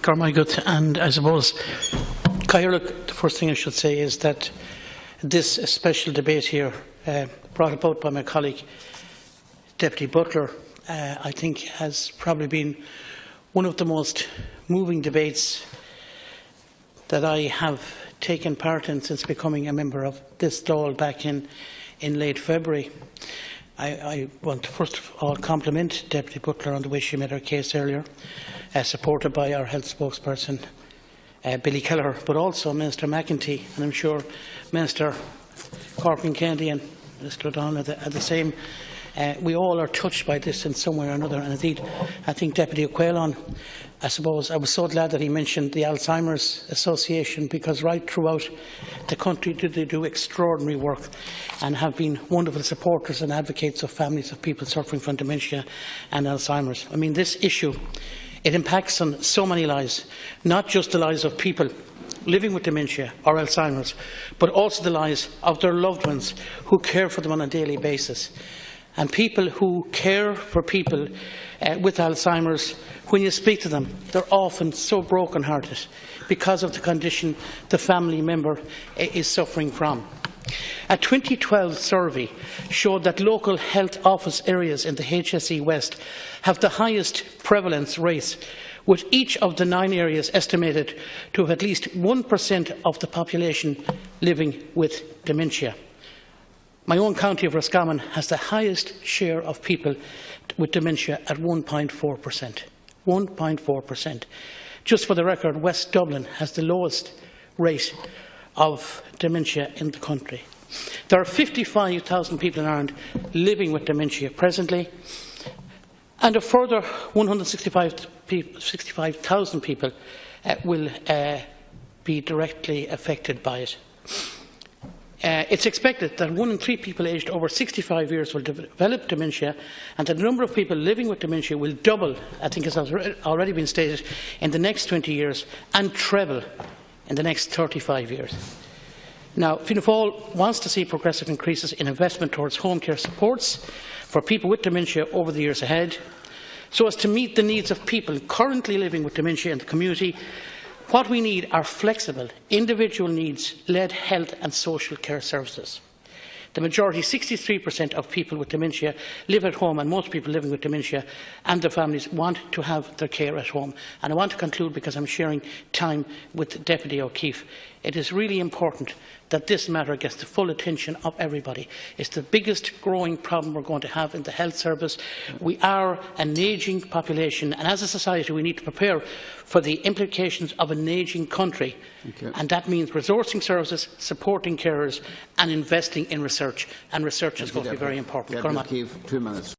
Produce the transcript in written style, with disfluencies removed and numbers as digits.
Cormagut, and I suppose, the first thing I should say is that this special debate here, brought about by my colleague Deputy Butler, I think has probably been one of the most moving debates that I have taken part in since becoming a member of this Dáil back in late February. I want to first of all compliment Deputy Butler on the way she made her case earlier, supported by our health spokesperson Billy Kelleher, but also Minister McEntee, and I'm sure Minister Corkin Kennedy and Mr O'Donnell are the same. We all are touched by this in some way or another, and indeed I think Deputy O'Quailon, I suppose, I was so glad that he mentioned the Alzheimer's Association, because right throughout the country they do extraordinary work and have been wonderful supporters and advocates of families of people suffering from dementia and Alzheimer's. I mean, this issue, it impacts on so many lives, not just the lives of people living with dementia or Alzheimer's, but also the lives of their loved ones who care for them on a daily basis. And people who care for people with Alzheimer's, when you speak to them, they're often so broken-hearted because of the condition the family member is suffering from. A 2012 survey showed that local health office areas in the HSE West have the highest prevalence rates, with each of the 9 areas estimated to have at least 1% of the population living with dementia. My own county of Roscommon has the highest share of people with dementia at 1.4%. 1.4%. Just for the record, West Dublin has the lowest rate of dementia in the country. There are 55,000 people in Ireland living with dementia presently, and a further 165,000 people will be directly affected by it. It's expected that 1 in 3 people aged over 65 years will develop dementia, and that the number of people living with dementia will double, I think as has already been stated, in the next 20 years, and treble in the next 35 years. Now, Fianna Fáil wants to see progressive increases in investment towards home care supports for people with dementia over the years ahead, so as to meet the needs of people currently living with dementia in the community. What we need are flexible, individual needs-led health and social care services. The majority, 63% of people with dementia, live at home, and most people living with dementia and their families want to have their care at home. And I want to conclude, because I'm sharing time with Deputy O'Keefe. It is really important that this matter gets the full attention of everybody. It's the biggest growing problem we're going to have in the health service. We are an ageing population, and as a society we need to prepare for the implications of an ageing country. And that means resourcing services, supporting carers and investing in research. And research is going to be very important. O'Keefe, 2 minutes.